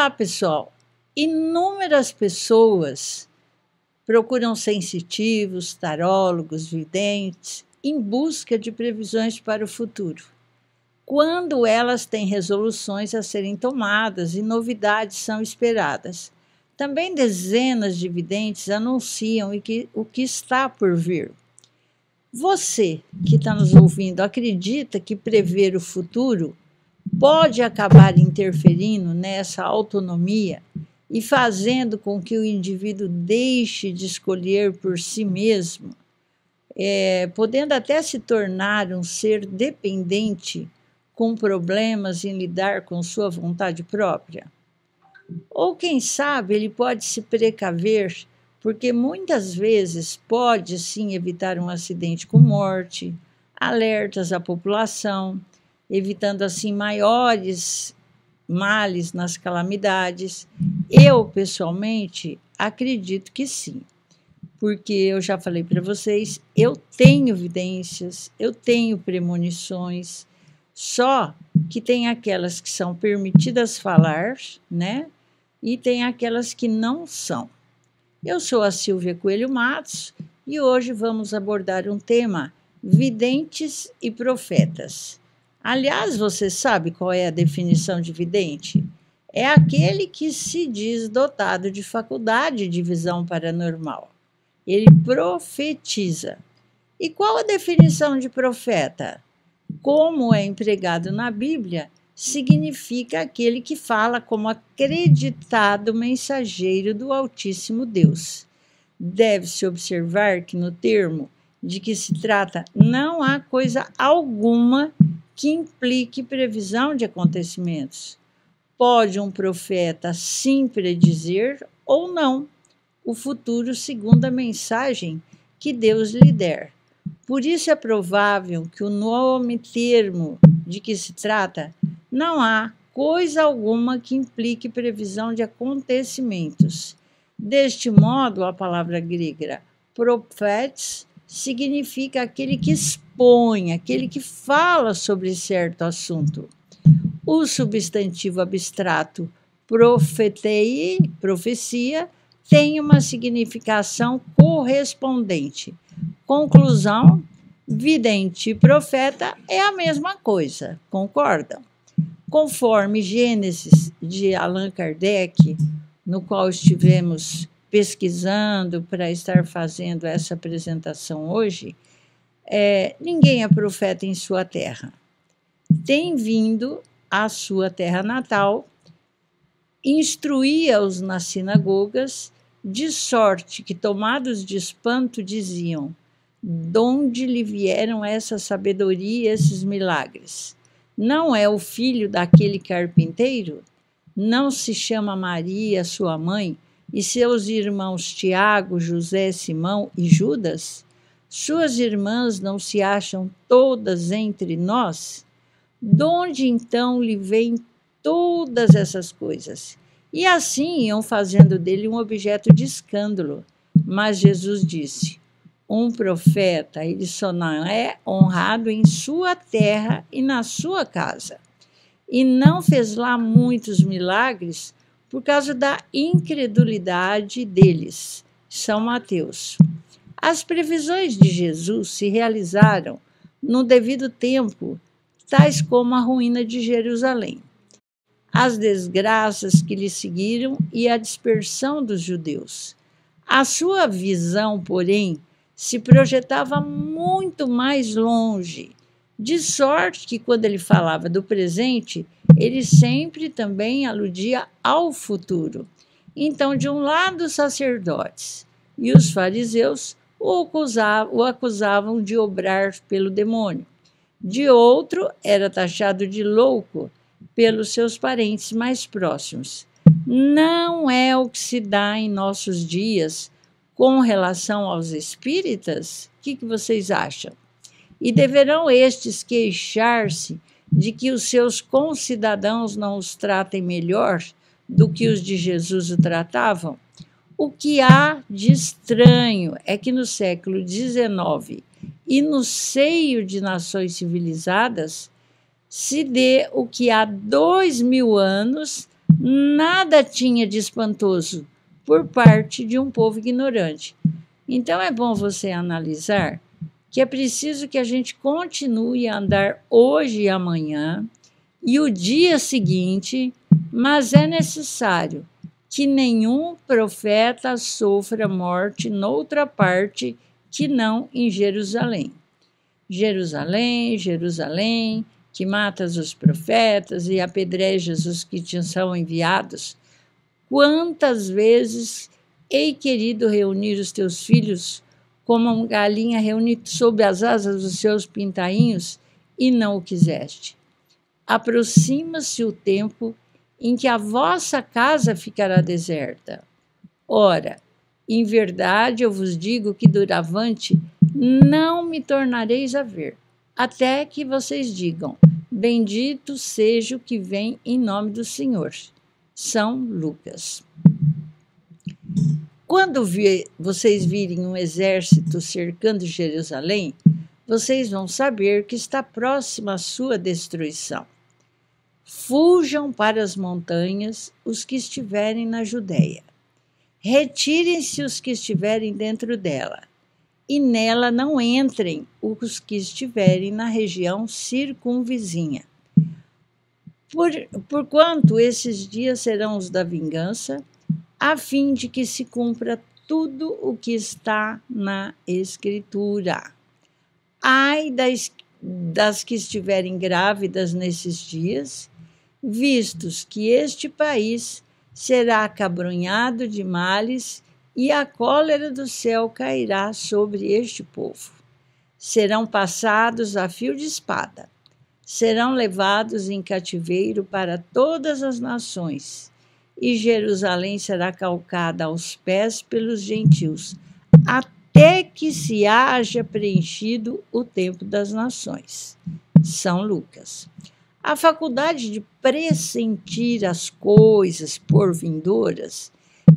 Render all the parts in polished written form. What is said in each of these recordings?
Olá, pessoal! Inúmeras pessoas procuram sensitivos, tarólogos, videntes, em busca de previsões para o futuro, quando elas têm resoluções a serem tomadas e novidades são esperadas. Também dezenas de videntes anunciam o que está por vir. Você que está nos ouvindo acredita que prever o futuro pode acabar interferindo nessa autonomia e fazendo com que o indivíduo deixe de escolher por si mesmo, podendo até se tornar um ser dependente com problemas em lidar com sua vontade própria? Ou, quem sabe, ele pode se precaver, porque muitas vezes pode sim evitar um acidente com morte, alertas à população, evitando assim maiores males nas calamidades. Eu, pessoalmente, acredito que sim, porque eu já falei para vocês, eu tenho evidências, eu tenho premonições, só que tem aquelas que são permitidas falar, né? E tem aquelas que não são. Eu sou a Silvia Coelho Matos e hoje vamos abordar um tema: videntes e profetas. Aliás, você sabe qual é a definição de vidente? É aquele que se diz dotado de faculdade de visão paranormal. Ele profetiza. E qual a definição de profeta? Como é empregado na Bíblia, significa aquele que fala como acreditado mensageiro do Altíssimo Deus. Deve-se observar que no termo de que se trata não há coisa alguma que implique previsão de acontecimentos. Pode um profeta sim predizer ou não o futuro segundo a mensagem que Deus lhe der. Por isso é provável que o nome termo de que se trata não há coisa alguma que implique previsão de acontecimentos. Deste modo, a palavra grega profetes significa aquele que expõe, aquele que fala sobre certo assunto. O substantivo abstrato profetei, profecia, tem uma significação correspondente. Conclusão: vidente e profeta é a mesma coisa, concordam? Conforme Gênesis, de Allan Kardec, no qual estivemos pesquisando para estar fazendo essa apresentação hoje, ninguém é profeta em sua terra. Tem vindo à sua terra natal, instruía-os nas sinagogas, de sorte que, tomados de espanto, diziam: "Donde lhe vieram essa sabedoria e esses milagres? Não é o filho daquele carpinteiro? Não se chama Maria, sua mãe, e seus irmãos Tiago, José, Simão e Judas? Suas irmãs não se acham todas entre nós? Donde então lhe vêm todas essas coisas?" E assim iam fazendo dele um objeto de escândalo. Mas Jesus disse: um profeta, ele só não é honrado em sua terra e na sua casa. E não fez lá muitos milagres por causa da incredulidade deles. São Mateus. As previsões de Jesus se realizaram no devido tempo, tais como a ruína de Jerusalém, as desgraças que lhe seguiram e a dispersão dos judeus. A sua visão, porém, se projetava muito mais longe, de sorte que, quando ele falava do presente, ele sempre também aludia ao futuro. Então, de um lado, os sacerdotes e os fariseus o acusavam de obrar pelo demônio. De outro, era taxado de louco pelos seus parentes mais próximos. Não é o que se dá em nossos dias com relação aos espíritas? O que vocês acham? E deverão estes queixar-se de que os seus concidadãos não os tratem melhor do que os de Jesus o tratavam? O que há de estranho é que no século XIX e no seio de nações civilizadas se dê o que há 2000 anos nada tinha de espantoso por parte de um povo ignorante. Então é bom você analisar que é preciso que a gente continue a andar hoje e amanhã e o dia seguinte, mas é necessário que nenhum profeta sofra morte noutra parte que não em Jerusalém. Jerusalém, Jerusalém, que matas os profetas e apedrejas os que te são enviados. Quantas vezes hei querido reunir os teus filhos como uma galinha reúne sob as asas dos seus pintainhos e não o quiseste. Aproxima-se o tempo em que a vossa casa ficará deserta. Ora, em verdade eu vos digo que doravante não me tornareis a ver, até que vocês digam: bendito seja o que vem em nome do Senhor. São Lucas. Quando vocês virem um exército cercando Jerusalém, vocês vão saber que está próxima a sua destruição. Fujam para as montanhas os que estiverem na Judéia. Retirem-se os que estiverem dentro dela, e nela não entrem os que estiverem na região circunvizinha. Porquanto esses dias serão os da vingança, a fim de que se cumpra tudo o que está na Escritura. Ai das que estiverem grávidas nesses dias, vistos que este país será acabrunhado de males e a cólera do céu cairá sobre este povo. Serão passados a fio de espada, serão levados em cativeiro para todas as nações, e Jerusalém será calcada aos pés pelos gentios, até que se haja preenchido o tempo das nações. São Lucas. A faculdade de pressentir as coisas por vindouras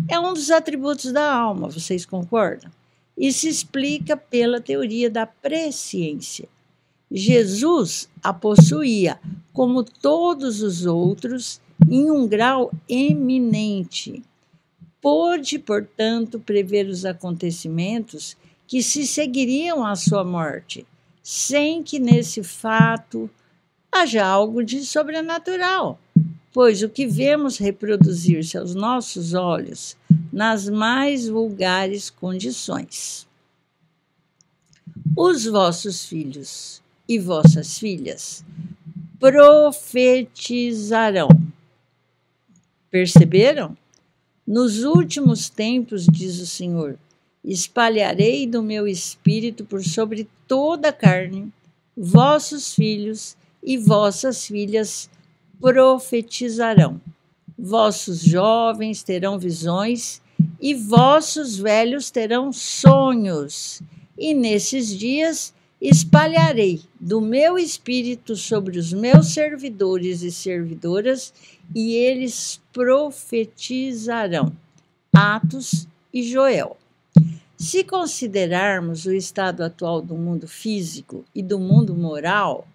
é um dos atributos da alma, vocês concordam? E se explica pela teoria da presciência. Jesus a possuía, como todos os outros, em um grau eminente. Pôde, portanto, prever os acontecimentos que se seguiriam à sua morte, sem que nesse fato haja algo de sobrenatural, pois o que vemos reproduzir-se aos nossos olhos nas mais vulgares condições. Os vossos filhos e vossas filhas profetizarão. Perceberam? Nos últimos tempos, diz o Senhor, espalharei do meu espírito por sobre toda a carne, vossos filhos e vossas filhas profetizarão. Vossos jovens terão visões e vossos velhos terão sonhos. E nesses dias espalharei do meu espírito sobre os meus servidores e servidoras, e eles profetizarão. Atos e Joel. Se considerarmos o estado atual do mundo físico e do mundo moral,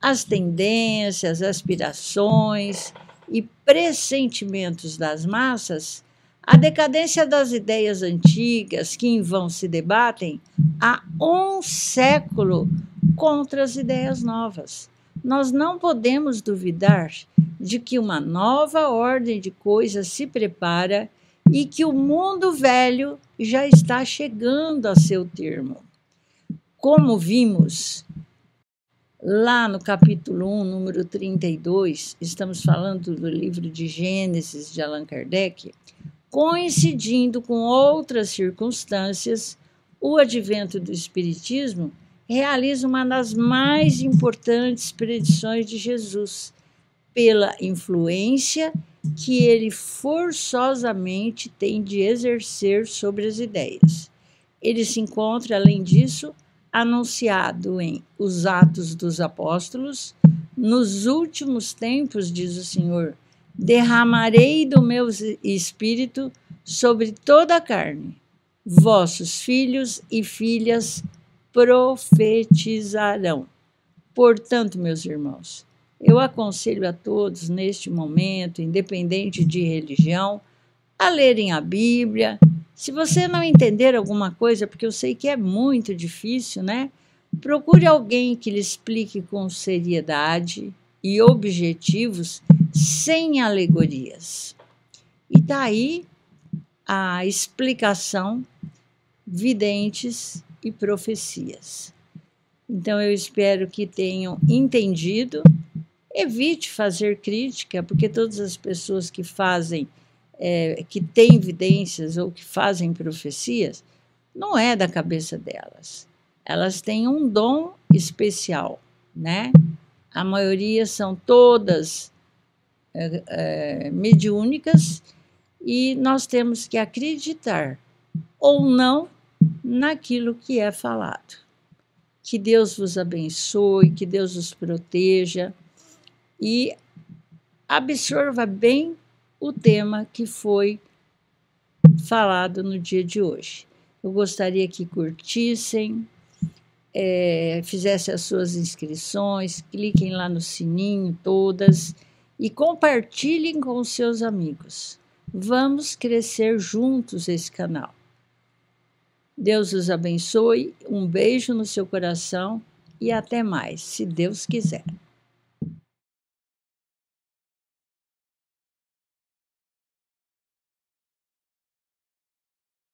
as tendências, aspirações e pressentimentos das massas, a decadência das ideias antigas que em vão se debatem há um século contra as ideias novas. Nós não podemos duvidar de que uma nova ordem de coisas se prepara e que o mundo velho já está chegando a seu termo. Como vimos lá no capítulo 1, número 32, estamos falando do livro de Gênesis de Allan Kardec, coincidindo com outras circunstâncias, o advento do Espiritismo realiza uma das mais importantes predições de Jesus, pela influência que ele forçosamente tem de exercer sobre as ideias. Ele se encontra, além disso, anunciado em Os Atos dos Apóstolos. Nos últimos tempos, diz o Senhor, derramarei do meu espírito sobre toda a carne. Vossos filhos e filhas profetizarão. Portanto, meus irmãos, Eu aconselho a todos, neste momento, independente de religião, a lerem a Bíblia. Se você não entender alguma coisa, porque eu sei que é muito difícil, né? Procure alguém que lhe explique com seriedade e objetivos, sem alegorias. E daí a explicação, videntes e profecias. Então eu espero que tenham entendido. Evite fazer crítica, porque todas as pessoas que fazem, que têm evidências ou que fazem profecias, não é da cabeça delas. Elas têm um dom especial, né? A maioria são todas mediúnicas e nós temos que acreditar ou não naquilo que é falado. Que Deus vos abençoe, que Deus os proteja e absorva bem o tema que foi falado no dia de hoje. Eu gostaria que curtissem, fizessem as suas inscrições, cliquem lá no sininho todas e compartilhem com os seus amigos. Vamos crescer juntos esse canal. Deus os abençoe, um beijo no seu coração e até mais, se Deus quiser.